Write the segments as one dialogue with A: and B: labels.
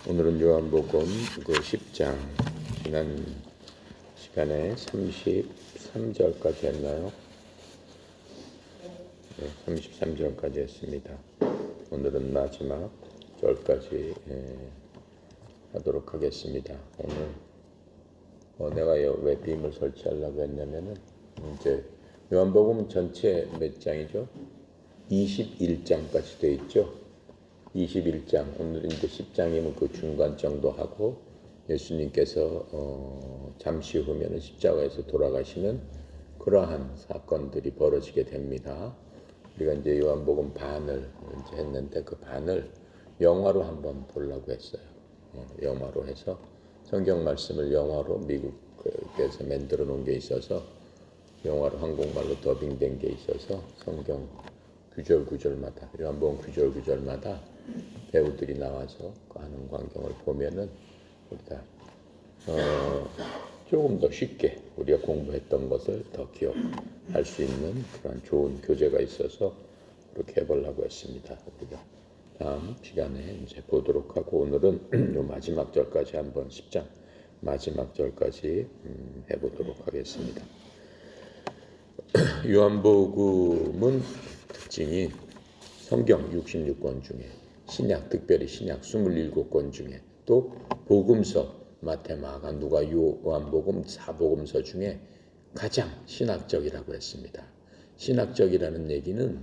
A: 오늘은 요한복음 그 10장 지난 시간에 33절까지 했나요? 네, 33절까지 했습니다. 오늘은 마지막 절까지 하도록 하겠습니다. 오늘 내가 왜 빔을 설치하려고 했냐면은 이제 요한복음 전체 몇 장이죠? 21장까지 되어 있죠. 21장, 오늘은 이제 10장이면 그 중간 정도 하고 예수님께서 잠시 후면은 십자가에서 돌아가시는 그러한 사건들이 벌어지게 됩니다. 우리가 이제 요한복음 반을 이제 했는데 그 반을 영화로 한번 보려고 했어요. 영화로 해서 성경 말씀을 영화로 미국에서 만들어 놓은 게 있어서 영화로 한국말로 더빙된 게 있어서 성경 구절마다 요한복음 구절마다 배우들이 나와서 하는 광경을 보면은 우리가 조금 더 쉽게 우리가 공부했던 것을 더 기억할 수 있는 그런 좋은 교재가 있어서 그렇게 해보려고 했습니다. 우리가 다음 시간에 이제 보도록 하고 오늘은 요 마지막 절까지 한번 10장 마지막 절까지 해보도록 하겠습니다. 요한복음은 특징이 성경 66권 중에 신약, 특별히 신약 27권 중에 또 복음서 마태, 마가, 누가, 요한복음 4복음서 중에 가장 신학적이라고 했습니다. 신학적이라는 얘기는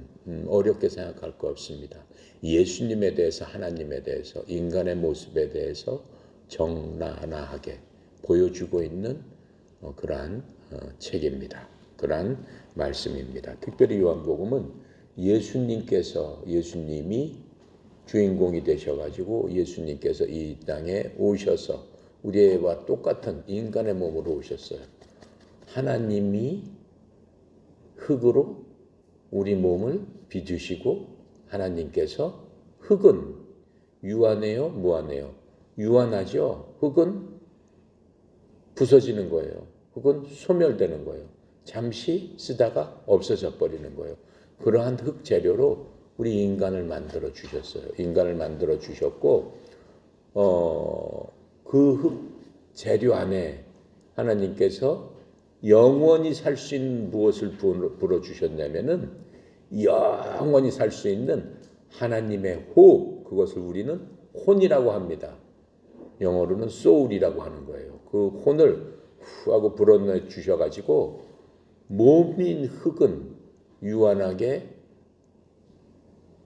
A: 어렵게 생각할 거 없습니다. 예수님에 대해서, 하나님에 대해서, 인간의 모습에 대해서 적나라하게 보여주고 있는 그러한 책입니다. 그러한 말씀입니다. 특별히 요한복음은 예수님이 주인공이 되셔가지고 예수님께서 이 땅에 오셔서 우리와 똑같은 인간의 몸으로 오셨어요. 하나님이 흙으로 우리 몸을 빚으시고 하나님께서 흙은 유한해요? 무한해요? 유한하죠? 흙은 부서지는 거예요. 흙은 소멸되는 거예요. 잠시 쓰다가 없어져 버리는 거예요. 그러한 흙 재료로 우리 인간을 만들어 주셨어요. 인간을 만들어 주셨고 그 흙 재료 안에 하나님께서 영원히 살 수 있는 무엇을 불어 주셨냐면은 영원히 살 수 있는 하나님의 호흡, 그것을 우리는 혼이라고 합니다. 영어로는 soul이라고 하는 거예요. 그 혼을 후 하고 불어넣어 주셔가지고 몸인 흙은 유한하게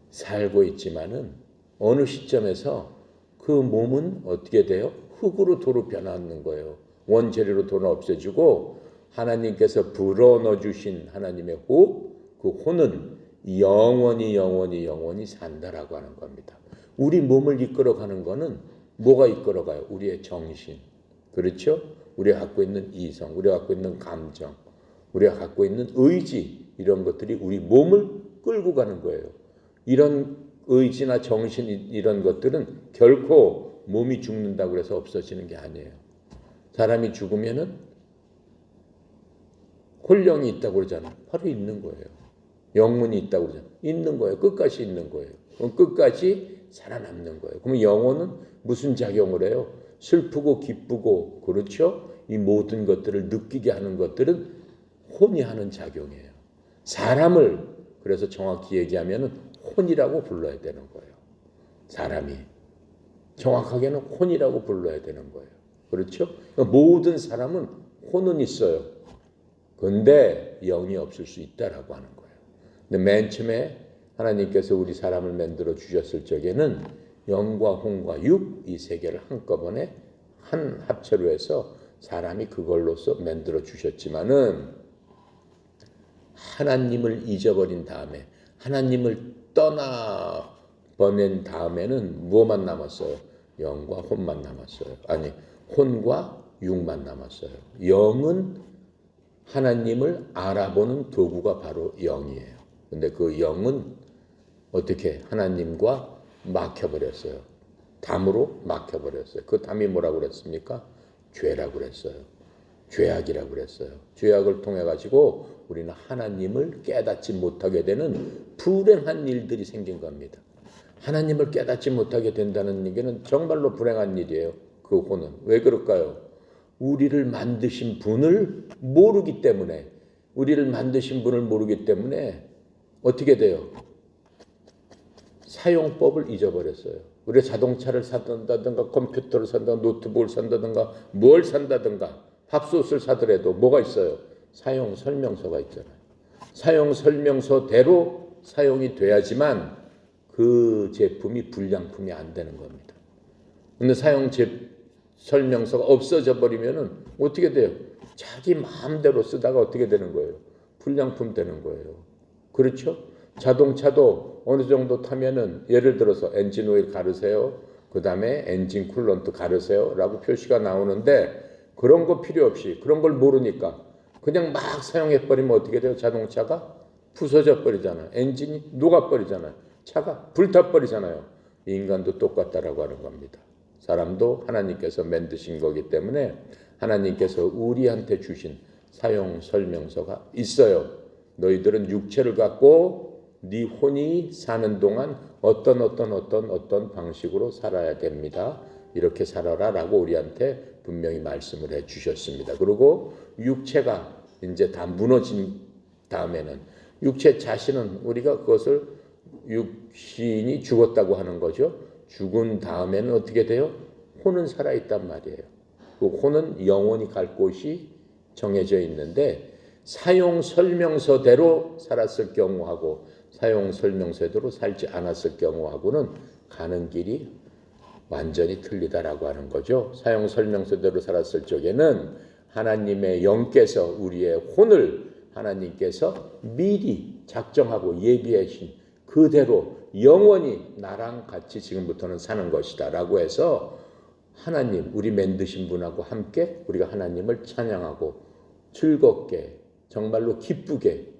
A: 살고 있지만은 어느 시점에서 그 몸은 어떻게 돼요? 흙으로 도로 변하는 거예요. 원재료로 도로 없애주고 하나님께서 불어넣어 주신 하나님의 호흡, 그 혼은 영원히 산다라고 하는 겁니다. 우리 몸을 이끌어가는 거는 뭐가 이끌어가요? 우리의 정신. 그렇죠? 우리가 갖고 있는 이성, 우리가 갖고 있는 감정, 우리가 갖고 있는 의지, 이런 것들이 우리 몸을 끌고 가는 거예요. 이런 의지나 정신 이런 것들은 결코 몸이 죽는다고 해서 없어지는 게 아니에요. 사람이 죽으면은 혼령이 있다고 그러잖아요. 바로 있는 거예요. 영문이 있다고 그러잖아요. 있는 거예요. 끝까지 있는 거예요. 그럼 끝까지 살아남는 거예요. 그러면 영혼은 무슨 작용을 해요? 슬프고 기쁘고, 그렇죠? 이 모든 것들을 느끼게 하는 것들은 혼이 하는 작용이에요. 사람을 그래서 정확히 얘기하면은 혼이라고 불러야 되는 거예요. 사람이 정확하게는 혼이라고 불러야 되는 거예요. 그렇죠? 그러니까 모든 사람은 혼은 있어요. 그런데 영이 없을 수 있다라고 하는 거예요. 근데 맨 처음에 하나님께서 우리 사람을 만들어 주셨을 적에는 영과 혼과 육, 이 세 개를 한꺼번에 한 합체로 해서 사람이 그걸로서 만들어 주셨지만은 하나님을 잊어버린 다음에 하나님을 떠나 보낸 다음에는 무엇만 남았어요? 영과 혼만 남았어요. 아니, 혼과 육만 남았어요. 영은 하나님을 알아보는 도구가 바로 영이에요. 근데 그 영은 어떻게 하나님과 막혀버렸어요. 담으로 막혀버렸어요. 그 담이 뭐라고 그랬습니까? 죄라고 그랬어요. 죄악이라고 그랬어요. 죄악을 통해 가지고 우리는 하나님을 깨닫지 못하게 되는 불행한 일들이 생긴 겁니다. 하나님을 깨닫지 못하게 된다는 얘기는 정말로 불행한 일이에요. 그 혼은. 왜 그럴까요? 우리를 만드신 분을 모르기 때문에, 우리를 만드신 분을 모르기 때문에 어떻게 돼요? 사용법을 잊어버렸어요. 우리가 자동차를 산다든가 컴퓨터를 산다든가 노트북을 산다든가 뭘 산다든가 밥솥을 사더라도 뭐가 있어요? 사용 설명서가 있잖아요. 사용 설명서대로 사용이 돼야지만 그 제품이 불량품이 안 되는 겁니다. 근데 설명서가 없어져 버리면은 어떻게 돼요? 자기 마음대로 쓰다가 어떻게 되는 거예요? 불량품 되는 거예요. 그렇죠? 자동차도 어느 정도 타면은 예를 들어서 엔진 오일 가르세요. 그 다음에 엔진 쿨런트 가르세요. 라고 표시가 나오는데 그런 거 필요 없이 그런 걸 모르니까 그냥 막 사용해 버리면 어떻게 돼요? 자동차가 부서져 버리잖아요. 엔진이 녹아 버리잖아요. 차가 불타 버리잖아요. 인간도 똑같다라고 하는 겁니다. 사람도 하나님께서 만드신 거기 때문에 하나님께서 우리한테 주신 사용 설명서가 있어요. 너희들은 육체를 갖고 네 혼이 사는 동안 어떤 방식으로 살아야 됩니다. 이렇게 살아라라고 우리한테 분명히 말씀을 해 주셨습니다. 그리고 육체가 이제 다 무너진 다음에는 육체 자신은 우리가 그것을 육신이 죽었다고 하는 거죠. 죽은 다음에는 어떻게 돼요? 혼은 살아있단 말이에요. 그 혼은 영원히 갈 곳이 정해져 있는데 사용 설명서대로 살았을 경우하고 사용 설명서대로 살지 않았을 경우하고는 가는 길이 완전히 틀리다라고 하는 거죠. 사용 설명서대로 살았을 적에는 하나님의 영께서 우리의 혼을 하나님께서 미리 작정하고 예비하신 그대로 영원히 나랑 같이 지금부터는 사는 것이다 라고 해서 하나님 우리 만드신 분하고 함께 우리가 하나님을 찬양하고 즐겁게 정말로 기쁘게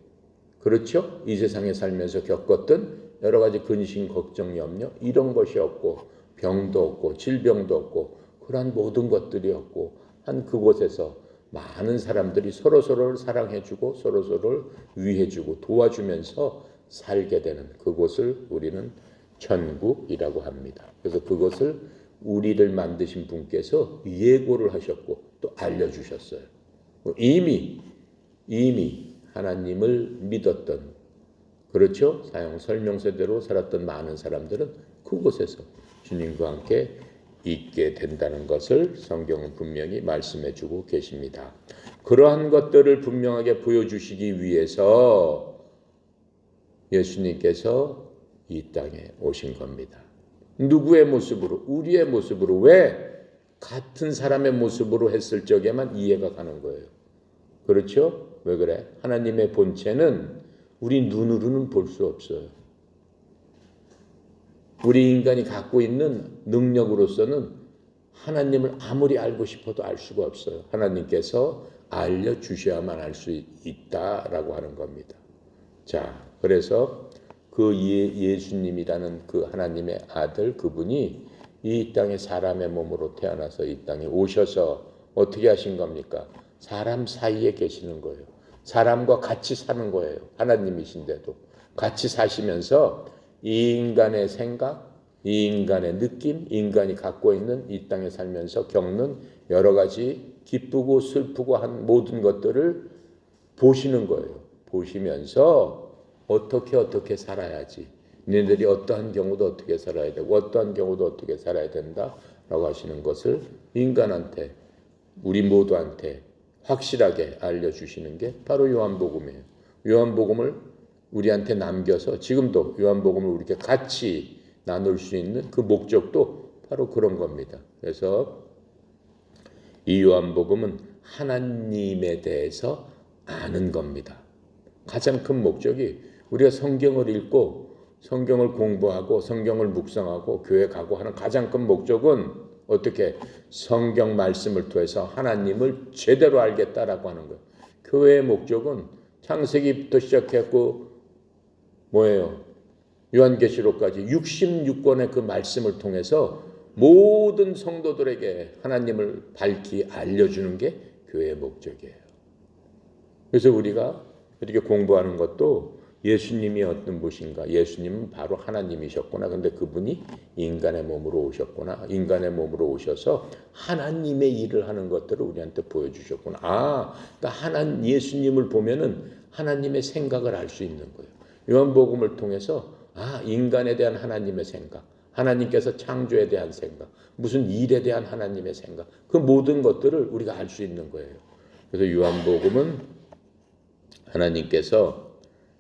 A: 그렇죠? 이 세상에 살면서 겪었던 여러 가지 근심 걱정 염려 이런 것이 없고 병도 없고 질병도 없고 그러한 모든 것들이 없고 한 그곳에서 많은 사람들이 서로서로를 사랑해주고 서로서로를 위해주고 도와주면서 살게 되는 그곳을 우리는 천국이라고 합니다. 그래서 그것을 우리를 만드신 분께서 예고를 하셨고 또 알려주셨어요. 이미 하나님을 믿었던 그렇죠? 사용 설명서대로 살았던 많은 사람들은 그곳에서 주님과 함께 있게 된다는 것을 성경은 분명히 말씀해 주고 계십니다. 그러한 것들을 분명하게 보여주시기 위해서 예수님께서 이 땅에 오신 겁니다. 누구의 모습으로? 우리의 모습으로. 왜? 같은 사람의 모습으로 했을 적에만 이해가 가는 거예요. 그렇죠? 왜 그래? 하나님의 본체는 우리 눈으로는 볼 수 없어요. 우리 인간이 갖고 있는 능력으로서는 하나님을 아무리 알고 싶어도 알 수가 없어요. 하나님께서 알려주셔야만 알 수 있다라고 하는 겁니다. 자, 그래서 그 예수님이라는 그 하나님의 아들 그분이 이 땅에 사람의 몸으로 태어나서 이 땅에 오셔서 어떻게 하신 겁니까? 사람 사이에 계시는 거예요. 사람과 같이 사는 거예요. 하나님이신데도 같이 사시면서 이 인간의 생각, 이 인간의 느낌, 인간이 갖고 있는 이 땅에 살면서 겪는 여러 가지 기쁘고 슬프고 한 모든 것들을 보시는 거예요. 보시면서 어떻게 살아야지. 너희들이 어떠한 경우도 어떻게 살아야 되고 어떠한 경우도 어떻게 살아야 된다라고 하시는 것을 인간한테 우리 모두한테 확실하게 알려주시는 게 바로 요한복음이에요. 요한복음을 우리한테 남겨서 지금도 요한복음을 우리에게 같이 나눌 수 있는 그 목적도 바로 그런 겁니다. 그래서 이 요한복음은 하나님에 대해서 아는 겁니다. 가장 큰 목적이 우리가 성경을 읽고 성경을 공부하고 성경을 묵상하고 교회 가고 하는 가장 큰 목적은 어떻게 성경 말씀을 통해서 하나님을 제대로 알겠다라고 하는 거예요. 교회의 목적은 창세기부터 시작했고 뭐예요? 요한계시록까지 66권의 그 말씀을 통해서 모든 성도들에게 하나님을 밝히 알려주는 게 교회의 목적이에요. 그래서 우리가 이렇게 공부하는 것도 예수님이 어떤 분인가? 예수님은 바로 하나님이셨구나. 근데 그분이 인간의 몸으로 오셨구나. 인간의 몸으로 오셔서 하나님의 일을 하는 것들을 우리한테 보여주셨구나. 그러니까 예수님을 보면은 하나님의 생각을 알 수 있는 거예요. 요한복음을 통해서 인간에 대한 하나님의 생각, 하나님께서 창조에 대한 생각, 무슨 일에 대한 하나님의 생각, 그 모든 것들을 우리가 알 수 있는 거예요. 그래서 요한복음은 하나님께서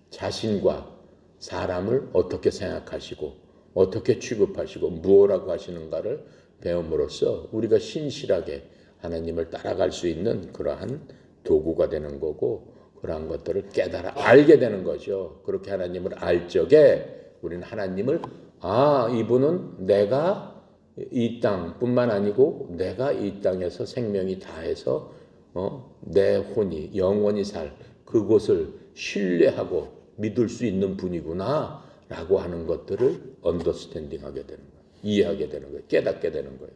A: 자신과 사람을 어떻게 생각하시고 어떻게 취급하시고 무엇라고 하시는가를 배움으로써 우리가 신실하게 하나님을 따라갈 수 있는 그러한 도구가 되는 거고, 그러한 것들을 깨달아 알게 되는 거죠. 그렇게 하나님을 알 적에 우리는 하나님을 이분은 내가 이 땅뿐만 아니고 내가 이 땅에서 생명이 다해서 내 혼이 영원히 살 그곳을 신뢰하고 믿을 수 있는 분이구나 라고 하는 것들을 언더스탠딩하게 되는 거예요. 이해하게 되는 거예요. 깨닫게 되는 거예요.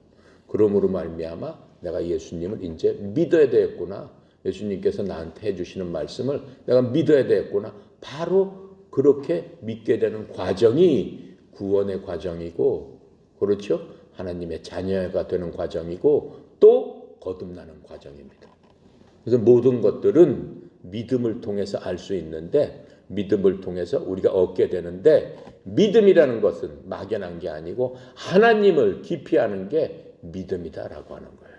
A: 그러므로 말미암아 내가 예수님을 이제 믿어야 되겠구나. 예수님께서 나한테 해주시는 말씀을 내가 믿어야 되겠구나. 바로 그렇게 믿게 되는 과정이 구원의 과정이고, 그렇죠? 하나님의 자녀가 되는 과정이고 또 거듭나는 과정입니다. 그래서 모든 것들은 믿음을 통해서 알 수 있는데, 믿음을 통해서 우리가 얻게 되는데, 믿음이라는 것은 막연한 게 아니고 하나님을 깊이 아는 게 믿음이다라고 하는 거예요.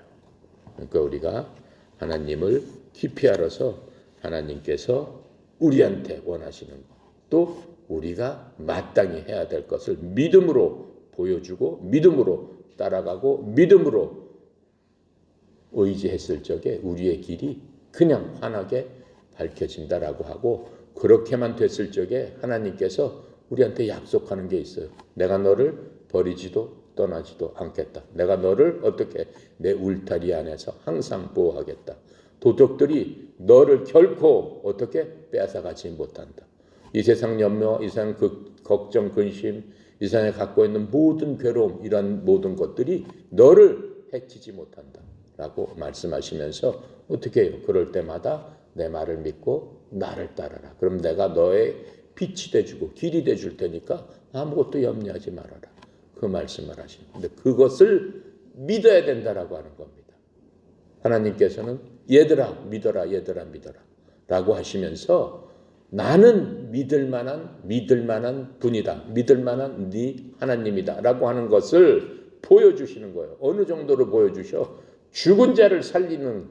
A: 그러니까 우리가 하나님을 깊이 알아서 하나님께서 우리한테 원하시는 것, 또 우리가 마땅히 해야 될 것을 믿음으로 보여주고 믿음으로 따라가고 믿음으로 의지했을 적에 우리의 길이 그냥 환하게 밝혀진다라고 하고, 그렇게만 됐을 적에 하나님께서 우리한테 약속하는 게 있어요. 내가 너를 버리지도 떠나지도 않겠다. 내가 너를 어떻게 내 울타리 안에서 항상 보호하겠다. 도적들이 너를 결코 어떻게 빼앗아가지 못한다. 이 세상 염려, 이 세상 걱정, 근심, 이 세상에 갖고 있는 모든 괴로움, 이런 모든 것들이 너를 해치지 못한다 라고 말씀하시면서 어떻게 해요? 그럴 때마다 내 말을 믿고 나를 따르라. 그럼 내가 너의 빛이 돼주고 길이 돼줄 테니까 아무것도 염려하지 말아라. 그 말씀을 하시는데 그것을 믿어야 된다라고 하는 겁니다. 하나님께서는 얘들아 믿어라, 얘들아 믿어라 라고 하시면서 나는 믿을 만한 분이다, 믿을 만한 네 하나님이다 라고 하는 것을 보여주시는 거예요. 어느 정도로 보여주셔? 죽은 자를 살리는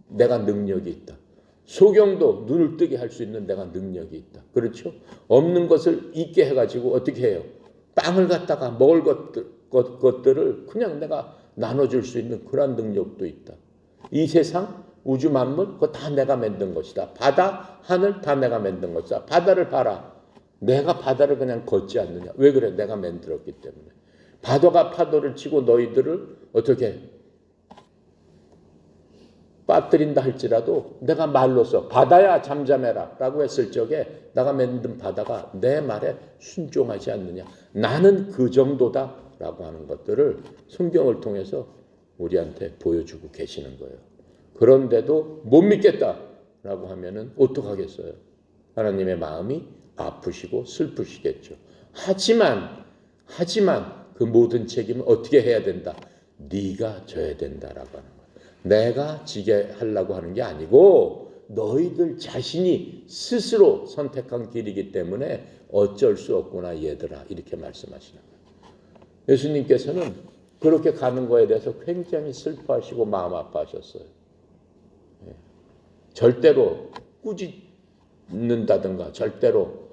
A: 내가 능력이 있다. 소경도 눈을 뜨게 할 수 있는 내가 능력이 있다. 그렇죠? 없는 것을 있게 해가지고 어떻게 해요? 빵을 갖다가 먹을 것들을 그냥 내가 나눠줄 수 있는 그런 능력도 있다. 이 세상 우주 만물 그거 다 내가 만든 것이다. 바다 하늘 다 내가 만든 것이다. 바다를 봐라. 내가 바다를 그냥 걷지 않느냐. 왜 그래? 내가 만들었기 때문에. 바다가 파도를 치고 너희들을 어떻게 빠뜨린다 할지라도 내가 말로써 바다야 잠잠해라 라고 했을 적에 내가 만든 바다가 내 말에 순종하지 않느냐. 나는 그 정도다 라고 하는 것들을 성경을 통해서 우리한테 보여주고 계시는 거예요. 그런데도 못 믿겠다 라고 하면은 어떡하겠어요? 하나님의 마음이 아프시고 슬프시겠죠. 하지만 그 모든 책임은 어떻게 해야 된다? 네가 져야 된다라고 하는 거예요. 내가 지게 하려고 하는 게 아니고 너희들 자신이 스스로 선택한 길이기 때문에 어쩔 수 없구나 얘들아 이렇게 말씀하시는 거예요. 예수님께서는 그렇게 가는 거에 대해서 굉장히 슬퍼하시고 마음 아파하셨어요. 절대로 꾸짖는다든가 절대로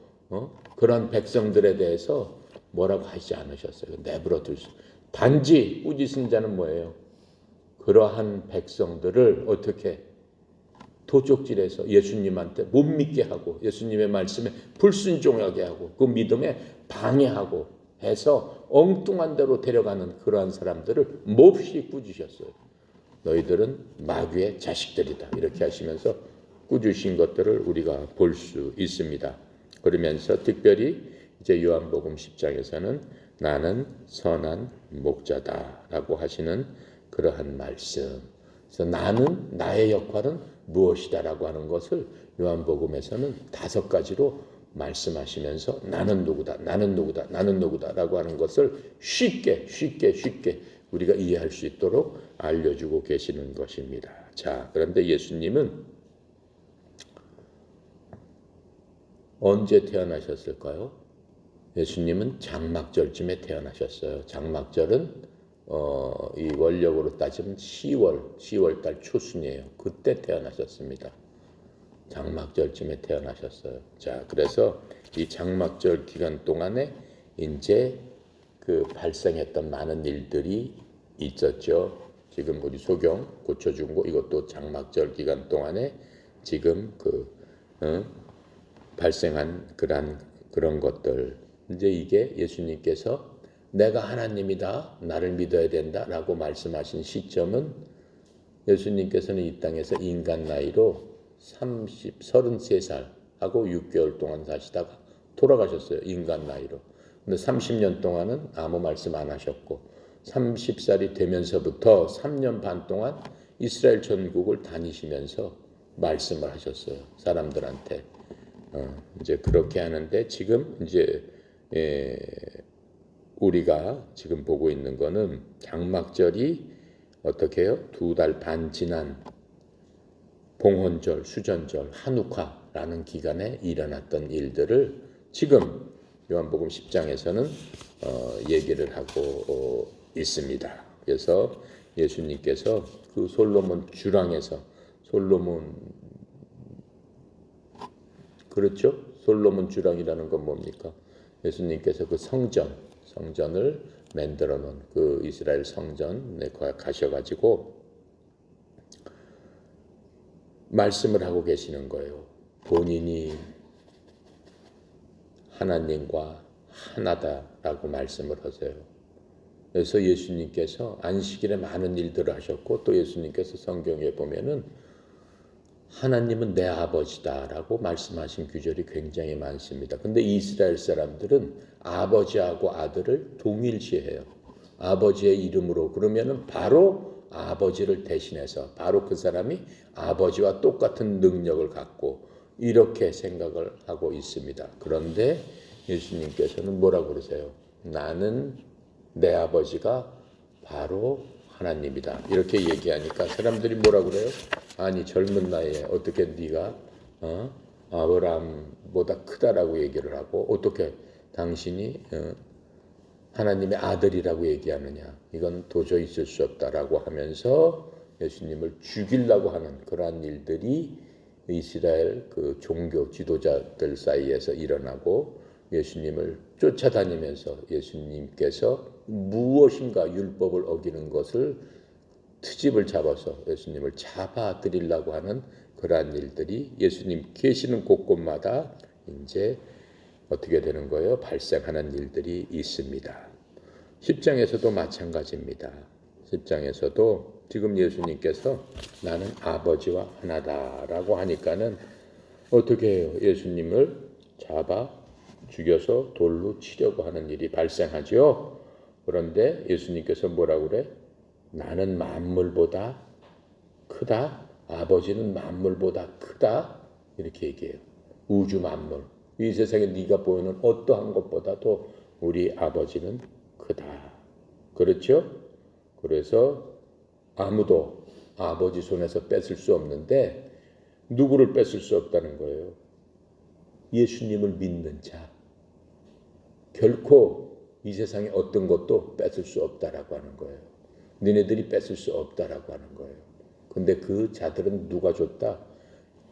A: 그런 백성들에 대해서 뭐라고 하지 않으셨어요. 내버려 둘 수. 단지 꾸짖은 자는 뭐예요? 그러한 백성들을 어떻게 도적질해서 예수님한테 못 믿게 하고 예수님의 말씀에 불순종하게 하고 그 믿음에 방해하고 해서 엉뚱한 데로 데려가는 그러한 사람들을 몹시 꾸짖으셨어요. 너희들은 마귀의 자식들이다. 이렇게 하시면서 꾸짖으신 것들을 우리가 볼 수 있습니다. 그러면서 특별히 이제 요한복음 10장에서는 나는 선한 목자다라고 하시는 그러한 말씀. 그래서 나의 역할은 무엇이다라고 하는 것을 요한복음에서는 5가지로 말씀하시면서 나는 누구다, 나는 누구다, 나는 누구다라고 하는 것을 쉽게 우리가 이해할 수 있도록 알려주고 계시는 것입니다. 자, 그런데 예수님은 언제 태어나셨을까요? 예수님은 장막절쯤에 태어나셨어요. 장막절은 이 원력으로 따지면 10월 달 초순이에요. 그때 태어나셨습니다. 장막절쯤에 태어나셨어요. 자, 그래서 이 장막절 기간 동안에 이제 그 발생했던 많은 일들이 있었죠. 지금 우리 소경 고쳐준 거 이것도 장막절 기간 동안에 지금 발생한 그런 것들. 이제 이게 예수님께서 내가 하나님이다, 나를 믿어야 된다라고 말씀하신 시점은 예수님께서는 이 땅에서 인간 나이로 33살 하고 6개월 동안 사시다가 돌아가셨어요. 인간 나이로. 근데 30년 동안은 아무 말씀 안 하셨고 30살이 되면서부터 3년 반 동안 이스라엘 전국을 다니시면서 말씀을 하셨어요. 사람들한테. 이제 그렇게 하는데 지금 이제 우리가 지금 보고 있는 거는 장막절이 어떻게 해요? 2달 반 지난 봉헌절, 수전절, 한우카라는 기간에 일어났던 일들을 지금 요한복음 10장에서는 얘기를 하고 있습니다. 그래서 예수님께서 그 솔로몬 주랑에서 그렇죠? 솔로몬 주랑이라는 건 뭡니까? 예수님께서 그 성전을 만들어 놓은 그 이스라엘 성전에 가셔가지고 말씀을 하고 계시는 거예요. 본인이 하나님과 하나다라고 말씀을 하세요. 그래서 예수님께서 안식일에 많은 일들을 하셨고 또 예수님께서 성경에 보면은 하나님은 내 아버지다라고 말씀하신 구절이 굉장히 많습니다. 근데 이스라엘 사람들은 아버지하고 아들을 동일시해요. 아버지의 이름으로 그러면은 바로 아버지를 대신해서 바로 그 사람이 아버지와 똑같은 능력을 갖고 이렇게 생각을 하고 있습니다. 그런데 예수님께서는 뭐라고 그러세요? 나는 내 아버지가 바로 하나님이다. 이렇게 얘기하니까 사람들이 뭐라고 그래요? 아니 젊은 나이에 어떻게 네가 아브라함보다 크다라고 얘기를 하고 어떻게 당신이 하나님의 아들이라고 얘기하느냐. 이건 도저히 있을 수 없다라고 하면서 예수님을 죽이려고 하는 그러한 일들이 이스라엘 그 종교 지도자들 사이에서 일어나고 예수님을 쫓아다니면서 예수님께서 무엇인가 율법을 어기는 것을 트집을 잡아서 예수님을 잡아들이려고 하는 그러한 일들이 예수님 계시는 곳곳마다 이제 어떻게 되는 거예요? 발생하는 일들이 있습니다. 10장에서도 마찬가지입니다. 10장에서도 지금 예수님께서 나는 아버지와 하나다라고 하니까는 어떻게 해요? 예수님을 잡아 죽여서 돌로 치려고 하는 일이 발생하죠. 그런데 예수님께서 뭐라고 그래? 나는 만물보다 크다. 아버지는 만물보다 크다. 이렇게 얘기해요. 우주 만물. 이 세상에 네가 보이는 어떠한 것보다도 우리 아버지는 크다. 그렇죠? 그래서 아무도 아버지 손에서 뺏을 수 없는데 누구를 뺏을 수 없다는 거예요? 예수님을 믿는 자. 결코 이 세상에 어떤 것도 뺏을 수 없다라고 하는 거예요. 너네들이 뺏을 수 없다라고 하는 거예요. 근데 그 자들은 누가 줬다?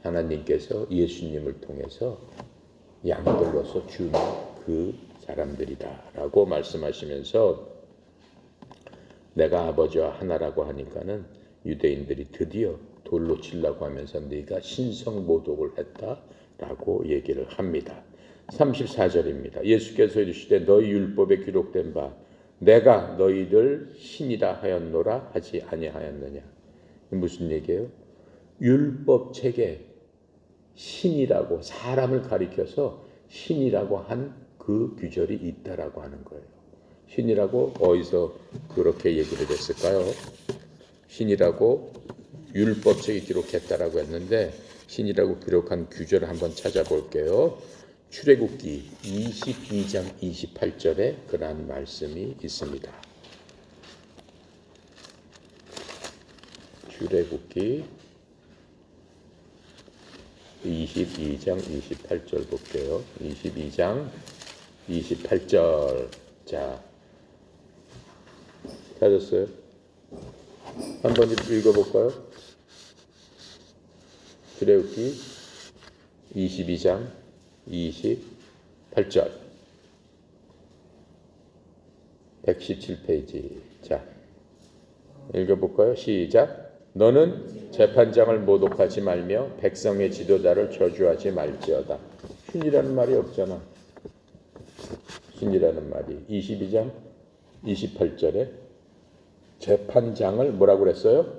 A: 하나님께서 예수님을 통해서 양들로서 주는 그 사람들이다라고 말씀하시면서 내가 아버지와 하나라고 하니까는 유대인들이 드디어 돌로 치려고 하면서 네가 신성모독을 했다라고 얘기를 합니다. 34절입니다. 예수께서 이르시되 너희 율법에 기록된 바 내가 너희를 신이라 하였노라 하지 아니하였느냐. 무슨 얘기예요? 율법책에 신이라고 사람을 가리켜서 신이라고 한 그 규절이 있다라고 하는 거예요. 신이라고 어디서 그렇게 얘기를 했을까요? 신이라고 율법책에 기록했다라고 했는데 신이라고 기록한 규절을 한번 찾아볼게요. 출애굽기 22장 28절에 그러한 말씀이 있습니다. 출애굽기 22장 28절 볼게요. 22장 28절. 자, 찾았어요? 한번 읽어볼까요? 출애굽기 22장 28절 117페이지. 자, 읽어볼까요? 시작. 너는 재판장을 모독하지 말며 백성의 지도자를 저주하지 말지어다. 신이라는 말이 없잖아. 신이라는 말이 22장 28절에 재판장을 뭐라고 그랬어요?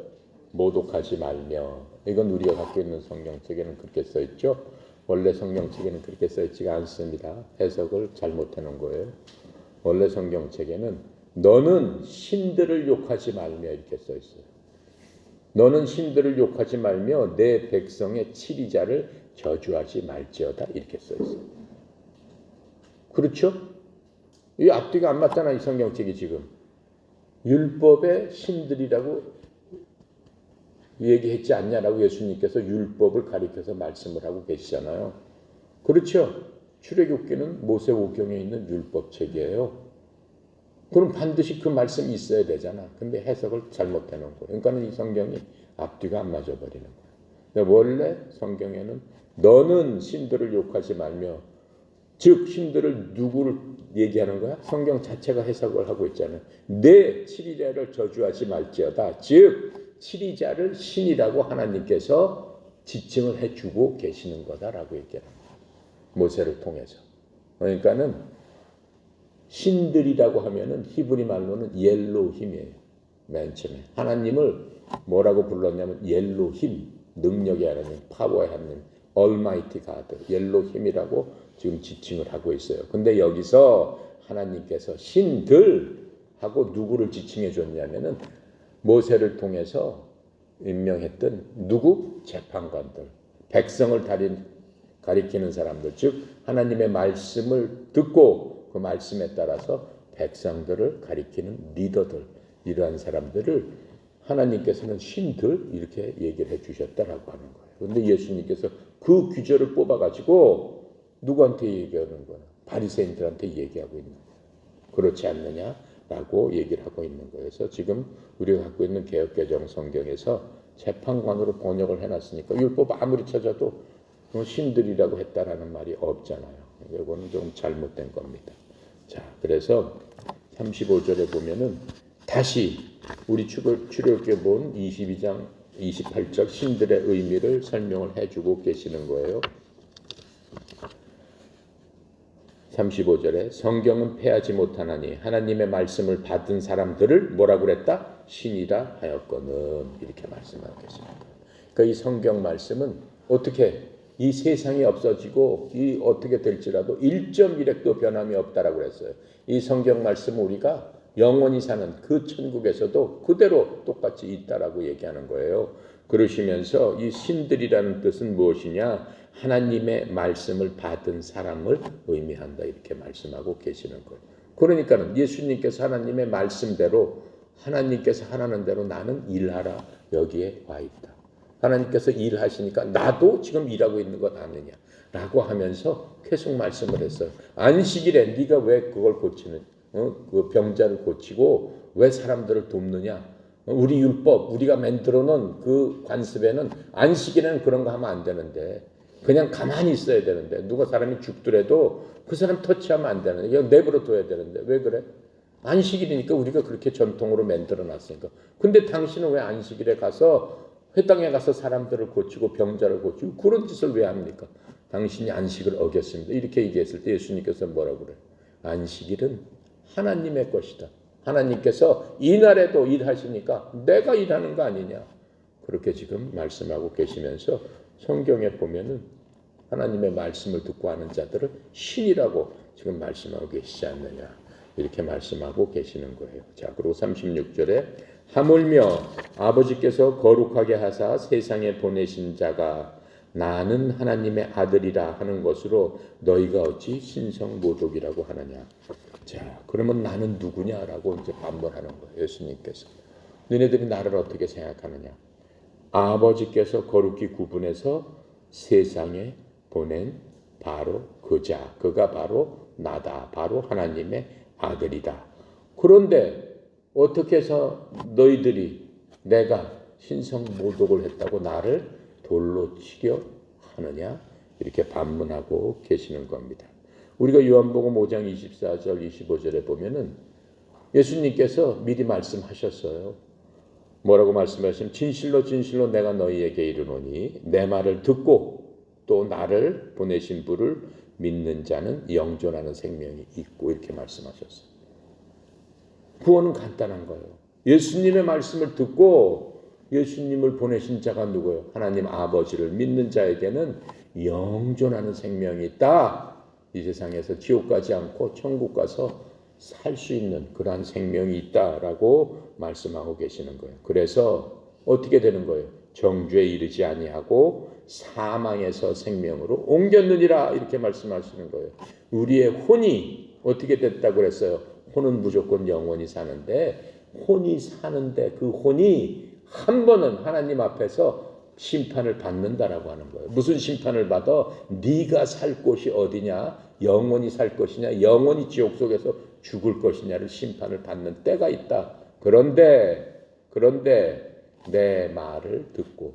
A: 모독하지 말며. 이건 우리가 갖고 있는 성경책에는 그렇게 써있죠. 원래 성경책에는 그렇게 써있지가 않습니다. 해석을 잘못해 놓은 거예요. 원래 성경책에는 너는 신들을 욕하지 말며 이렇게 써있어요. 너는 신들을 욕하지 말며 내 백성의 치리자를 저주하지 말지어다 이렇게 써있어요. 그렇죠? 이 앞뒤가 안 맞잖아. 이 성경책이 지금 율법의 신들이라고 얘기했지 않냐라고 예수님께서 율법을 가리켜서 말씀을 하고 계시잖아요. 그렇죠? 출애굽기는 모세오경에 있는 율법책이에요. 그럼 반드시 그 말씀이 있어야 되잖아. 근데 해석을 잘못해 놓은 거예요. 그러니까 이 성경이 앞뒤가 안 맞아 버리는 거예요. 원래 성경에는 너는 신들을 욕하지 말며, 즉 신들을 누구를 얘기하는 거야? 성경 자체가 해석을 하고 있잖아요. 내 치리자를 저주하지 말지어다. 즉 치리자를 신이라고 하나님께서 지칭을 해주고 계시는 거다라고 얘기하는 거예요. 모세를 통해서. 그러니까는 신들이라고 하면은 히브리 말로는 옐로힘이에요. 맨 처음에 하나님을 뭐라고 불렀냐면 옐로힘, 능력의 하나님, 파워의 하나님, 얼마이티 가드, 옐로힘이라고 지금 지칭을 하고 있어요. 근데 여기서 하나님께서 신들하고 누구를 지칭해 줬냐면은 모세를 통해서 임명했던 누구? 재판관들, 백성을 가리키는 사람들, 즉 하나님의 말씀을 듣고 그 말씀에 따라서 백성들을 가리키는 리더들, 이러한 사람들을 하나님께서는 신들 이렇게 얘기를 해주셨다라고 하는 거예요. 그런데 예수님께서 그 규절을 뽑아가지고 누구한테 얘기하는 거야? 바리새인들한테 얘기하고 있는 거예요. 그렇지 않느냐라고 얘기를 하고 있는 거예요. 그래서 지금 우리가 갖고 있는 개역개정 성경에서 재판관으로 번역을 해놨으니까 율법 아무리 찾아도 신들이라고 했다라는 말이 없잖아요. 이거는 좀 잘못된 겁니다. 자, 그래서 35절에 보면은 다시 우리 출애굽기에 본 22장 28절 신들의 의미를 설명을 해주고 계시는 거예요. 35절에 성경은 패하지 못하나니 하나님의 말씀을 받은 사람들을 뭐라고 그랬다? 신이라 하였거늘 이렇게 말씀하고 계십니다. 그러니까 이 성경 말씀은 어떻게 이 세상이 없어지고 이 어떻게 될지라도 1.1핵도 변함이 없다라고 그랬어요. 이 성경 말씀은 우리가 영원히 사는 그 천국에서도 그대로 똑같이 있다라고 얘기하는 거예요. 그러시면서 이 신들이라는 뜻은 무엇이냐? 하나님의 말씀을 받은 사람을 의미한다 이렇게 말씀하고 계시는 거예요. 그러니까는 예수님께서 하나님의 말씀대로 하나님께서 하라는 대로 나는 일하라 여기에 와 있다. 하나님께서 일하시니까 나도 지금 일하고 있는 것 아니냐라고 하면서 계속 말씀을 했어요. 안식일에 네가 왜 그걸 고치는? 그 병자를 고치고 왜 사람들을 돕느냐? 우리 율법, 우리가 만들어놓은 그 관습에는 안식일에는 그런 거 하면 안 되는데 그냥 가만히 있어야 되는데 누가 사람이 죽더라도 그 사람 터치하면 안 되는데 그냥 내버려 둬야 되는데 왜 그래? 안식일이니까 우리가 그렇게 전통으로 만들어놨으니까. 근데 당신은 왜 안식일에 가서 회당에 가서 사람들을 고치고 병자를 고치고 그런 짓을 왜 합니까? 당신이 안식을 어겼습니다. 이렇게 얘기했을 때 예수님께서 뭐라고 그래요? 안식일은 하나님의 것이다. 하나님께서 이날에도 일하시니까 내가 일하는 거 아니냐. 그렇게 지금 말씀하고 계시면서 성경에 보면은 하나님의 말씀을 듣고 하는 자들을 신이라고 지금 말씀하고 계시지 않느냐. 이렇게 말씀하고 계시는 거예요. 자, 그리고 36절에 하물며 아버지께서 거룩하게 하사 세상에 보내신 자가 나는 하나님의 아들이라 하는 것으로 너희가 어찌 신성모독이라고 하느냐. 자, 그러면 나는 누구냐라고 이제 반문하는 거예요. 예수님께서. 너희들이 나를 어떻게 생각하느냐. 아버지께서 거룩히 구분해서 세상에 보낸 바로 그자, 그가 바로 나다, 바로 하나님의 아들이다. 그런데 어떻게 해서 너희들이 내가 신성모독을 했다고 나를 돌로 치려 하느냐, 이렇게 반문하고 계시는 겁니다. 우리가 요한복음 5장 24절 25절에 보면은 예수님께서 미리 말씀하셨어요. 뭐라고 말씀하시면 진실로 진실로 내가 너희에게 이르노니 내 말을 듣고 또 나를 보내신 분을 믿는 자는 영존하는 생명이 있고, 이렇게 말씀하셨어요. 구원은 간단한 거예요. 예수님의 말씀을 듣고 예수님을 보내신 자가 누구예요? 하나님 아버지를 믿는 자에게는 영존하는 생명이 있다. 이 세상에서 지옥 가지 않고 천국 가서 살 수 있는 그러한 생명이 있다라고 말씀하고 계시는 거예요. 그래서 어떻게 되는 거예요? 정죄에 이르지 아니하고 사망에서 생명으로 옮겼느니라, 이렇게 말씀하시는 거예요. 우리의 혼이 어떻게 됐다고 그랬어요? 혼은 무조건 영원히 사는데, 혼이 사는데 그 혼이 한 번은 하나님 앞에서 심판을 받는다라고 하는 거예요. 무슨 심판을 받아? 네가 살 곳이 어디냐? 영원히 살 것이냐? 영원히 지옥 속에서 죽을 것이냐를 심판을 받는 때가 있다. 그런데 내 말을 듣고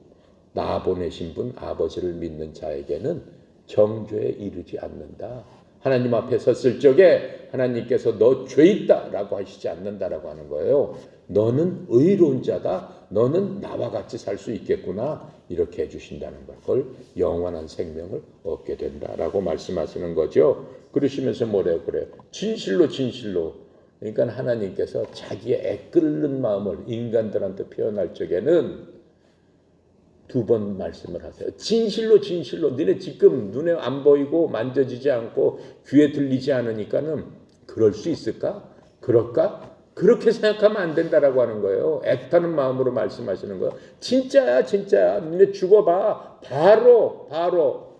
A: 나 보내신 분 아버지를 믿는 자에게는 정죄에 이르지 않는다. 하나님 앞에 섰을 적에 하나님께서 너 죄 있다라고 하시지 않는다라고 하는 거예요. 너는 의로운 자다. 너는 나와 같이 살 수 있겠구나. 이렇게 해주신다는 걸. 그걸 영원한 생명을 얻게 된다라고 말씀하시는 거죠. 그러시면서 뭐래요? 그래요. 진실로 진실로. 그러니까 하나님께서 자기의 애끓는 마음을 인간들한테 표현할 적에는 두 번 말씀을 하세요. 진실로 진실로. 너네 지금 눈에 안 보이고 만져지지 않고 귀에 들리지 않으니까는 그럴 수 있을까? 그럴까? 그렇게 생각하면 안 된다라고 하는 거예요. 애타는 마음으로 말씀하시는 거예요. 진짜야 진짜야. 너네 죽어봐. 바로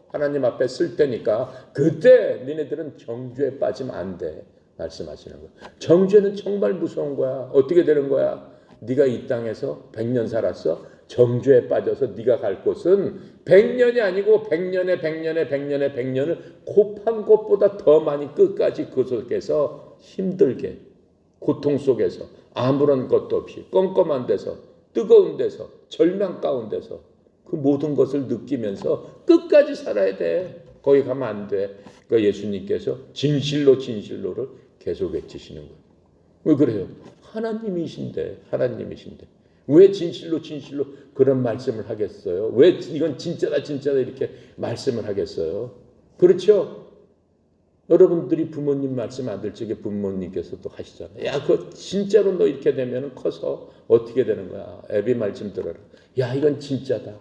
A: 하나님 앞에 쓸 때니까 그때 너네들은 정죄에 빠지면 안 돼. 말씀하시는 거예요. 정죄는 정말 무서운 거야. 어떻게 되는 거야? 네가 이 땅에서 100년 살았어. 정죄에 빠져서 네가 갈 곳은 100년이 아니고 100년을 곱한 것보다 더 많이 끝까지 그 속에서 힘들게 고통 속에서 아무런 것도 없이 껌껌한 데서 뜨거운 데서 절망 가운데서 그 모든 것을 느끼면서 끝까지 살아야 돼. 거기 가면 안 돼. 그러니까 예수님께서 진실로 진실로를 계속 외치시는 거예요. 왜 그래요? 하나님이신데 왜 진실로 진실로 그런 말씀을 하겠어요? 왜 이건 진짜다 이렇게 말씀을 하겠어요? 그렇죠? 여러분들이 부모님 말씀 안 들 적에 부모님께서 또 하시잖아요. 야, 그거 진짜로 너 이렇게 되면 커서 어떻게 되는 거야? 애비 말 좀 들어라. 야, 이건 진짜다.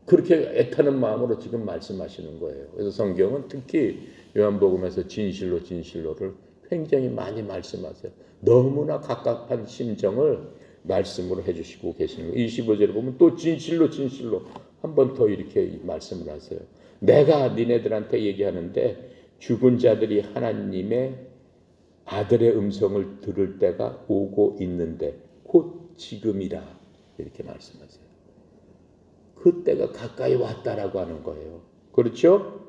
A: 그렇게 애타는 마음으로 지금 말씀하시는 거예요. 그래서 성경은 특히 요한복음에서 진실로 진실로를 굉장히 많이 말씀하세요. 너무나 갑갑한 심정을 말씀으로 해주시고 계시는 거예요. 25절에 보면 또 진실로 한 번 더 이렇게 말씀을 하세요. 내가 니네들한테 얘기하는데 죽은 자들이 하나님의 아들의 음성을 들을 때가 오고 있는데 곧 지금이라, 이렇게 말씀하세요. 그때가 가까이 왔다라고 하는 거예요. 그렇죠?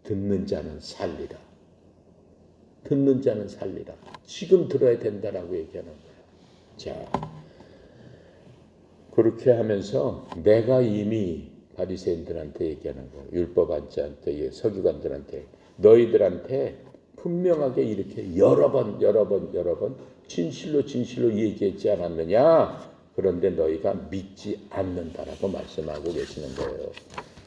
A: 듣는 자는 살리라. 지금 들어야 된다라고 얘기하는 거예요. 자, 그렇게 하면서 내가 이미 바리새인들한테 얘기하는 거예요. 율법학자한테, 서기관들한테, 너희들한테 분명하게 이렇게 여러 번 진실로 얘기했지 않았느냐? 그런데 너희가 믿지 않는다라고 말씀하고 계시는 거예요.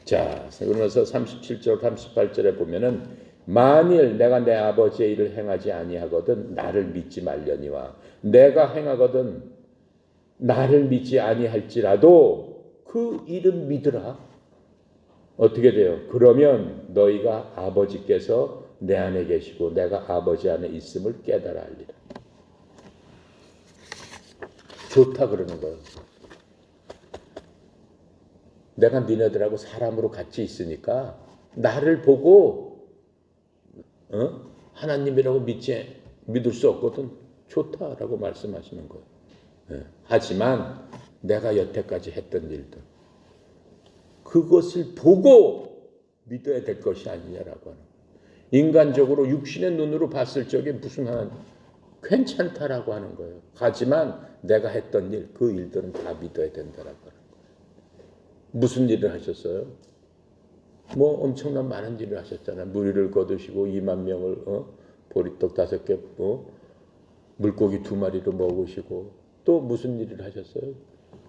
A: 자, 그러면서 37절 38절에 보면은 만일 내가 내 아버지의 일을 행하지 아니하거든 나를 믿지 말려니와 내가 행하거든 나를 믿지 아니할지라도 그 일은 믿으라. 어떻게 돼요? 그러면 너희가 아버지께서 내 안에 계시고 내가 아버지 안에 있음을 깨달아 알리라. 좋다 그러는 거예요. 내가 니네들하고 사람으로 같이 있으니까 나를 보고 하나님이라고 믿을 수 없거든. 좋다라고 말씀하시는 거예요. 하지만 내가 여태까지 했던 일들 그것을 보고 믿어야 될 것이 아니냐라고 하는 거예요. 인간적으로 육신의 눈으로 봤을 적에 무슨 하나님 괜찮다라고 하는 거예요. 하지만 내가 했던 일, 그 일들은 다 믿어야 된다라고 하는 거예요. 무슨 일을 하셨어요? 뭐 엄청난 많은 일을 하셨잖아요. 무리를 거두시고 2만 명을 보리떡 5개, 물고기 2마리로 먹으시고 또 무슨 일을 하셨어요?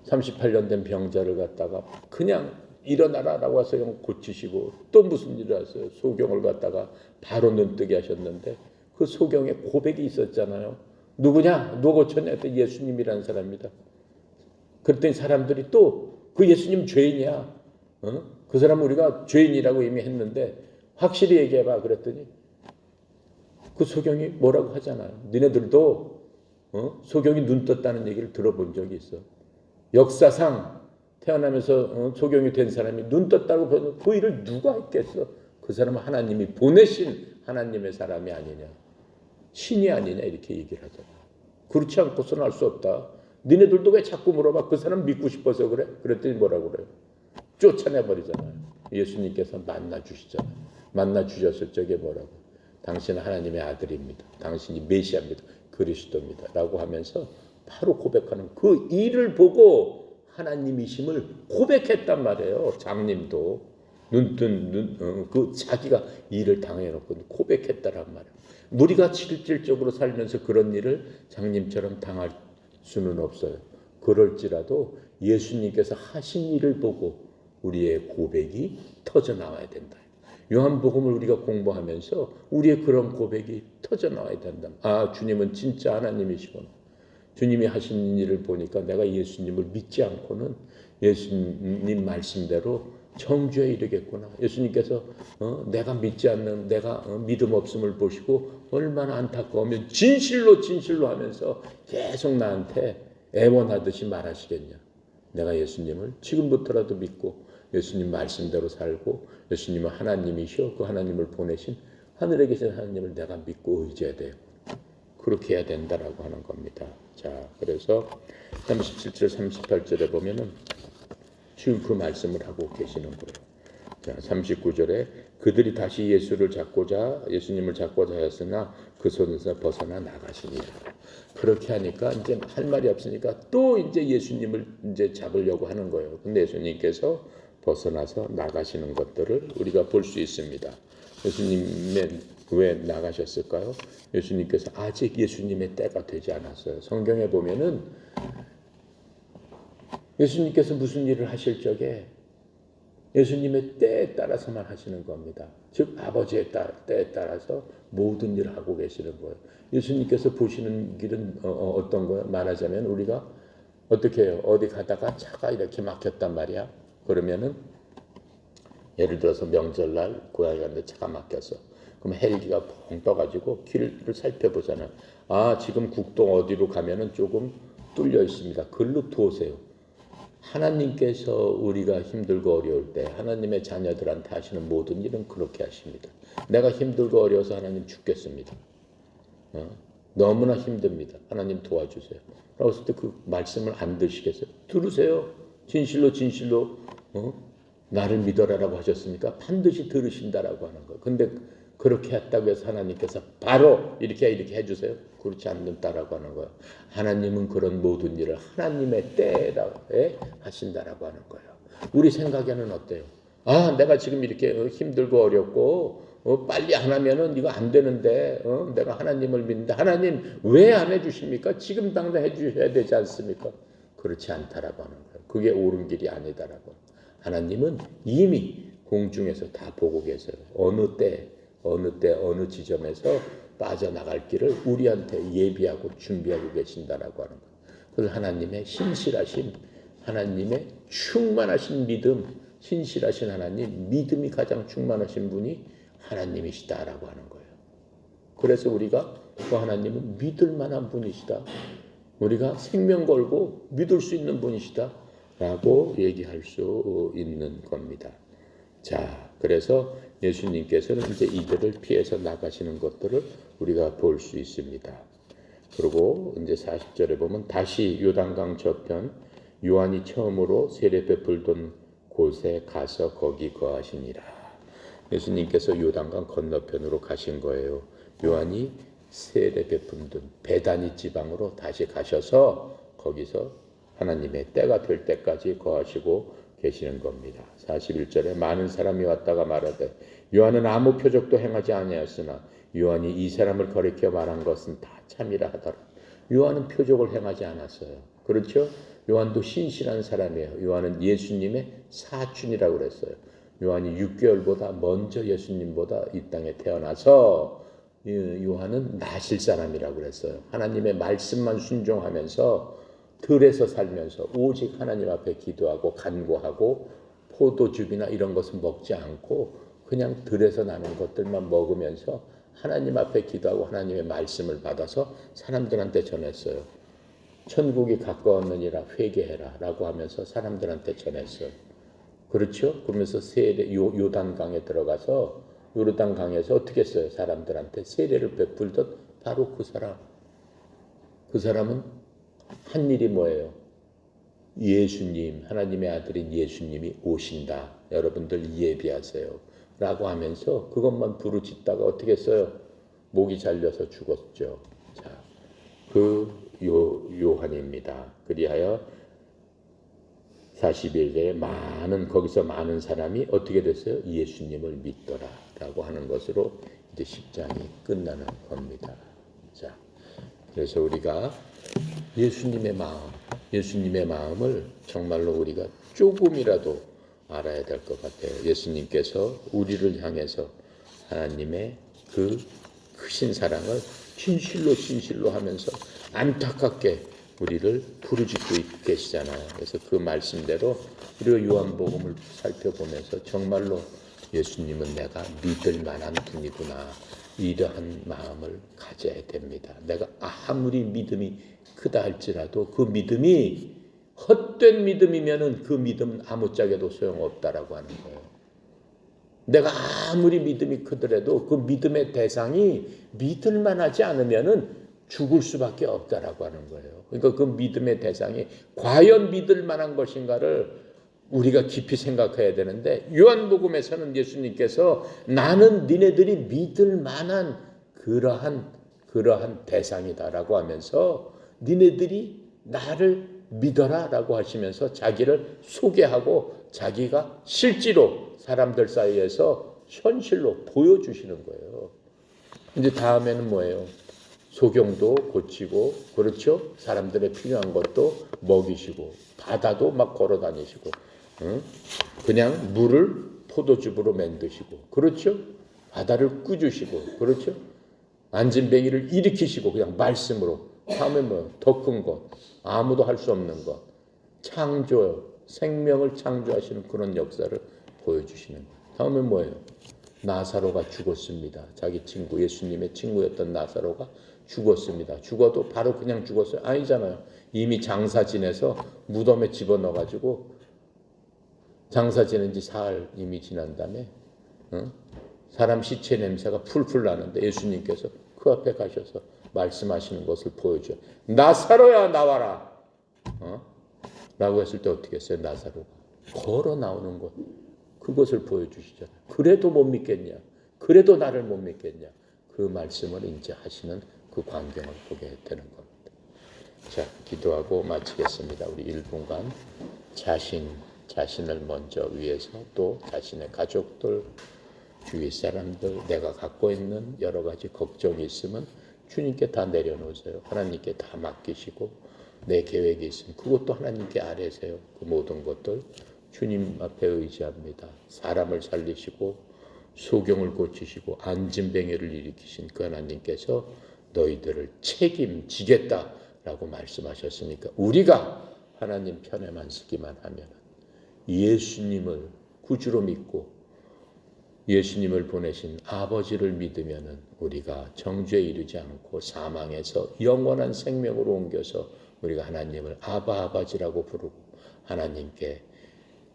A: 38년 된 병자를 갖다가 그냥 일어나라라고 해서 그냥 고치시고 또 무슨 일을 하셨어요? 소경을 갖다가 바로 눈뜨게 하셨는데 그 소경에 고백이 있었잖아요. 누구냐? 누가 고쳤냐? 그때 예수님이라는 사람입니다. 그랬더니 사람들이 또 그 예수님 죄인이야. 그 사람 우리가 죄인이라고 이미 했는데 확실히 얘기해봐. 그랬더니 그 소경이 뭐라고 하잖아요. 니네들도 소경이 눈 떴다는 얘기를 들어본 적이 있어. 역사상 태어나면서 소경이 된 사람이 눈 떴다고 보는 그 일을 누가 했겠어? 그 사람은 하나님이 보내신 하나님의 사람이 아니냐. 신이 아니냐 이렇게 얘기를 하잖아. 그렇지 않고서는 알 수 없다. 니네들도 왜 자꾸 물어봐? 그 사람 믿고 싶어서 그래? 그랬더니 뭐라고 그래요? 쫓아내버리잖아요. 예수님께서 만나주시잖아요. 만나주셨을 적에 뭐라고? 당신은 하나님의 아들입니다. 당신이 메시아입니다. 그리스도입니다. 라고 하면서 바로 고백하는 그 일을 보고 하나님이심을 고백했단 말이에요. 장님도 그 자기가 일을 당해놓고 고백했다란 말이에요. 우리가 실질적으로 살면서 그런 일을 장님처럼 당할 수는 없어요. 그럴지라도 예수님께서 하신 일을 보고 우리의 고백이 터져 나와야 된다. 요한복음을 우리가 공부하면서 우리의 그런 고백이 터져 나와야 된다. 아, 주님은 진짜 하나님이시구나. 주님이 하신 일을 보니까 내가 예수님을 믿지 않고는 예수님 말씀대로 정죄에 이르겠구나. 예수님께서 내가 믿지 않는 내가 믿음 없음을 보시고 얼마나 안타까우면 진실로 하면서 계속 나한테 애원하듯이 말하시겠냐. 내가 예수님을 지금부터라도 믿고 예수님 말씀대로 살고 예수님은 하나님이시오. 그 하나님을 보내신 하늘에 계신 하나님을 내가 믿고 의지해야 돼요. 그렇게 해야 된다라고 하는 겁니다. 자, 그래서 37절 38절에 보면은 지금 그 말씀을 하고 계시는 거예요. 자, 39절에 그들이 다시 예수님을 잡고자 하였으나 그 손에서 벗어나 나가시니라. 그렇게 하니까 이제 할 말이 없으니까 또 이제 예수님을 이제 잡으려고 하는 거예요. 근데 예수님께서 벗어나서 나가시는 것들을 우리가 볼 수 있습니다. 예수님의 왜 나가셨을까요? 예수님께서 아직 예수님의 때가 되지 않았어요. 성경에 보면은 예수님께서 무슨 일을 하실 적에 예수님의 때에 따라서만 하시는 겁니다. 즉 아버지의 때에 따라서 모든 일을 하고 계시는 거예요. 예수님께서 보시는 길은 어떤 거예요? 말하자면 우리가 어떻게 해요? 어디 가다가 차가 이렇게 막혔단 말이야. 그러면은 예를 들어서 명절날 고향에 갔는데 차가 막혔어. 그럼 헬기가 펑 떠가지고 길을 살펴보잖아요. 아, 지금 국도 어디로 가면은 조금 뚫려 있습니다. 글로 도세요. 하나님께서 우리가 힘들고 어려울 때 하나님의 자녀들한테 하시는 모든 일은 그렇게 하십니다. 내가 힘들고 어려워서 하나님 죽겠습니다. 너무나 힘듭니다. 하나님 도와주세요. 라고 했을 때 그 말씀을 안 들으시겠어요? 들으세요. 진실로 나를 믿어라라고 하셨으니까 반드시 들으신다라고 하는 거예요. 근데 그렇게 했다고 해서 하나님께서 바로 이렇게 해주세요. 그렇지 않는다라고 하는 거예요. 하나님은 그런 모든 일을 하나님의 때에 하신다라고 하는 거예요. 우리 생각에는 어때요? 아, 내가 지금 이렇게 힘들고 어렵고 빨리 안 하면은 이거 안 되는데 내가 하나님을 믿는데 하나님 왜 안 해주십니까? 지금 당장 해주셔야 되지 않습니까? 그렇지 않다라고 하는 거예요. 그게 옳은 길이 아니다라고. 하나님은 이미 공중에서 다 보고 계세요. 어느 지점에서 빠져나갈 길을 우리한테 예비하고 준비하고 계신다라고 하는 거예요. 그래서 하나님의 신실하신 하나님의 충만하신 믿음, 신실하신 하나님, 믿음이 가장 충만하신 분이 하나님이시다라고 하는 거예요. 그래서 우리가 그 하나님은 믿을 만한 분이시다. 우리가 생명 걸고 믿을 수 있는 분이시다. 라고 얘기할 수 있는 겁니다. 자, 그래서 예수님께서는 이제 이들을 피해서 나가시는 것들을 우리가 볼 수 있습니다. 그리고 이제 40절에 보면 다시 요단강 저편 요한이 처음으로 세례 베풀던 곳에 가서 거기 거하시니라. 예수님께서 요단강 건너편으로 가신 거예요. 요한이 세례 베푼던 베다니 지방으로 다시 가셔서 거기서 하나님의 때가 될 때까지 거하시고 계시는 겁니다. 41절에 많은 사람이 왔다가 말하되 요한은 아무 표적도 행하지 아니하였으나 요한이 이 사람을 가리켜 말한 것은 다 참이라 하더라. 요한은 표적을 행하지 않았어요. 그렇죠? 요한도 신실한 사람이에요. 요한은 예수님의 사촌이라고 그랬어요. 요한이 6개월보다 먼저 예수님보다 이 땅에 태어나서 요한은 나실 사람이라고 그랬어요. 하나님의 말씀만 순종하면서 들에서 살면서 오직 하나님 앞에 기도하고 간구하고 포도즙이나 이런 것은 먹지 않고 그냥 들에서 나는 것들만 먹으면서 하나님 앞에 기도하고 하나님의 말씀을 받아서 사람들한테 전했어요. 천국이 가까웠느니라 회개해라 라고 하면서 사람들한테 전했어요. 그렇죠? 그러면서 요단강에 들어가서 요르단강에서 어떻게 했어요? 사람들한테 세례를 베풀던 바로 그 사람. 그 사람은 한 일이 뭐예요? 예수님, 하나님의 아들인 예수님이 오신다. 여러분들 예비하세요. 라고 하면서 그것만 부르짖다가 어떻게 했어요? 목이 잘려서 죽었죠. 자, 그 요한입니다. 그리하여 41절에 거기서 많은 사람이 어떻게 됐어요? 예수님을 믿더라. 라고 하는 것으로 이제 10장이 끝나는 겁니다. 자, 그래서 우리가 예수님의 마음을 정말로 우리가 조금이라도 알아야 될 것 같아요. 예수님께서 우리를 향해서 하나님의 그 크신 사랑을 진실로 하면서 안타깝게 우리를 부르짖고 계시잖아요. 그래서 그 말씀대로 우리가 요한복음을 살펴보면서 정말로 예수님은 내가 믿을 만한 분이구나. 이러한 마음을 가져야 됩니다. 내가 아무리 믿음이 크다 할지라도 그 믿음이 헛된 믿음이면은 그 믿음은 아무짝에도 소용없다라고 하는 거예요. 내가 아무리 믿음이 크더라도 그 믿음의 대상이 믿을 만하지 않으면은 죽을 수밖에 없다라고 하는 거예요. 그러니까 그 믿음의 대상이 과연 믿을 만한 것인가를 우리가 깊이 생각해야 되는데 요한복음에서는 예수님께서 나는 니네들이 믿을 만한 그러한 대상이다라고 하면서 니네들이 나를 믿어라라고 하시면서 자기를 소개하고 자기가 실제로 사람들 사이에서 현실로 보여주시는 거예요. 이제 다음에는 뭐예요? 소경도 고치고 그렇죠? 사람들의 필요한 것도 먹이시고 바다도 막 걸어 다니시고 그냥 물을 포도즙으로 만드시고 그렇죠? 바다를 꾸주시고 그렇죠? 안진뱅이를 일으키시고 그냥 말씀으로 다음에 뭐 더 큰 것 아무도 할 수 없는 것 창조 생명을 창조하시는 그런 역사를 보여주시는 것. 다음에 뭐예요? 나사로가 죽었습니다. 자기 친구 예수님의 친구였던 나사로가 죽었습니다. 죽어도 바로 그냥 죽었어요? 아니잖아요. 이미 장사 지내서 무덤에 집어넣어가지고 장사 지낸 지 사흘 이미 지난 다음에 사람 시체 냄새가 풀풀 나는데 예수님께서 그 앞에 가셔서 말씀하시는 것을 보여줘요. 나사로야 나와라. 라고 했을 때 어떻게 했어요? 나사로가 걸어 나오는 것 그것을 보여주시잖아요. 그래도 못 믿겠냐? 그래도 나를 못 믿겠냐? 그 말씀을 이제 하시는 그 광경을 보게 되는 겁니다. 자, 기도하고 마치겠습니다. 우리 1분간 자신을 먼저 위해서 또 자신의 가족들, 주위 사람들, 내가 갖고 있는 여러 가지 걱정이 있으면 주님께 다 내려놓으세요. 하나님께 다 맡기시고 내 계획이 있으면 그것도 하나님께 아뢰세요. 그 모든 것들 주님 앞에 의지합니다. 사람을 살리시고 소경을 고치시고 안진뱅이를 일으키신 그 하나님께서 너희들을 책임지겠다라고 말씀하셨으니까 우리가 하나님 편에만 서기만 하면 예수님을 구주로 믿고 예수님을 보내신 아버지를 믿으면 우리가 정죄에 이르지 않고 사망에서 영원한 생명으로 옮겨서 우리가 하나님을 아바 아버지라고 부르고 하나님께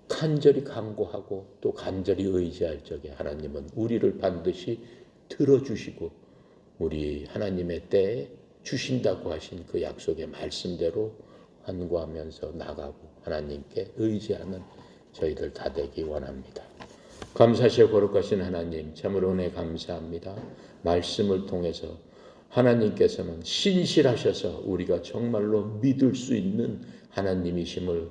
A: 간절히 간구하고 또 간절히 의지할 적에 하나님은 우리를 반드시 들어주시고 우리 하나님의 때에 주신다고 하신 그 약속의 말씀대로 간구하면서 나가고 하나님께 의지하는 저희들 다 되기 원합니다. 감사하시고 거룩하신 하나님, 참으로 은혜 감사합니다. 말씀을 통해서 하나님께서는 신실하셔서 우리가 정말로 믿을 수 있는 하나님이심을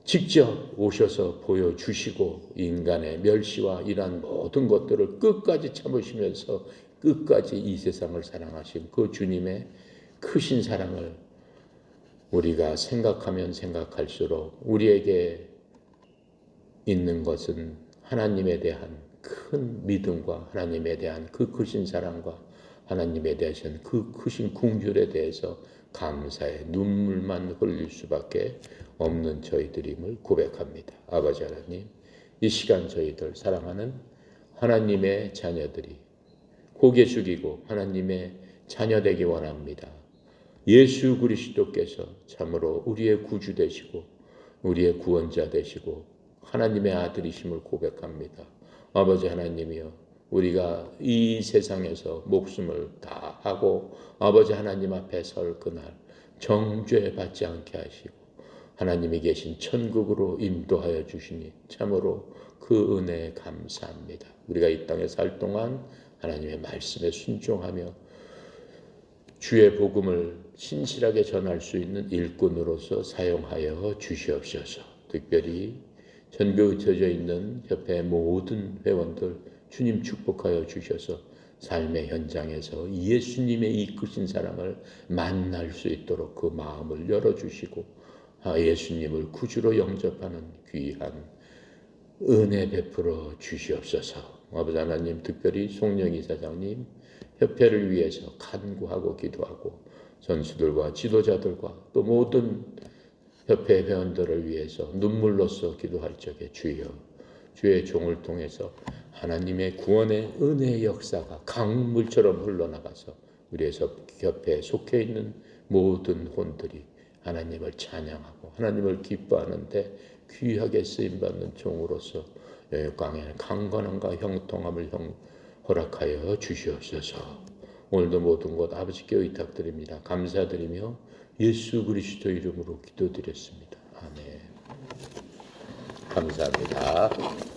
A: 직접 오셔서 보여주시고 인간의 멸시와 이러한 모든 것들을 끝까지 참으시면서 끝까지 이 세상을 사랑하신 그 주님의 크신 사랑을 우리가 생각하면 생각할수록 우리에게 있는 것은 하나님에 대한 큰 믿음과 하나님에 대한 그 크신 사랑과 하나님에 대하신 그 크신 긍휼에 대해서 감사의 눈물만 흘릴 수밖에 없는 저희들임을 고백합니다. 아버지 하나님, 이 시간 저희들 사랑하는 하나님의 자녀들이 고개 숙이고 하나님의 자녀 되기 원합니다. 예수 그리스도께서 참으로 우리의 구주 되시고 우리의 구원자 되시고 하나님의 아들이심을 고백합니다. 아버지 하나님이여, 우리가 이 세상에서 목숨을 다하고 아버지 하나님 앞에 설 그날 정죄 받지 않게 하시고 하나님이 계신 천국으로 인도하여 주시니 참으로 그 은혜에 감사합니다. 우리가 이 땅에 살 동안 하나님의 말씀에 순종하며 주의 복음을 신실하게 전할 수 있는 일꾼으로서 사용하여 주시옵소서. 특별히 전교에 흩어져 있는 협회의 모든 회원들 주님 축복하여 주셔서 삶의 현장에서 예수님의 이 크신 사랑을 만날 수 있도록 그 마음을 열어주시고 예수님을 구주로 영접하는 귀한 은혜 베풀어 주시옵소서. 아버지 하나님, 특별히 송영희 사장님 협회를 위해서 간구하고 기도하고 선수들과 지도자들과 또 모든 협회 회원들을 위해서 눈물로써 기도할 적에 주여, 주의 종을 통해서 하나님의 구원의 은혜의 역사가 강물처럼 흘러나가서 우리의 협회에 속해 있는 모든 혼들이 하나님을 찬양하고 하나님을 기뻐하는데 귀하게 쓰임받는 종으로서 영역강의 강건함과 형통함을 허락하여 주시옵소서. 오늘도 모든 것 아버지께 의탁드립니다. 감사드리며 예수 그리스도 이름으로 기도드렸습니다. 아멘. 감사합니다.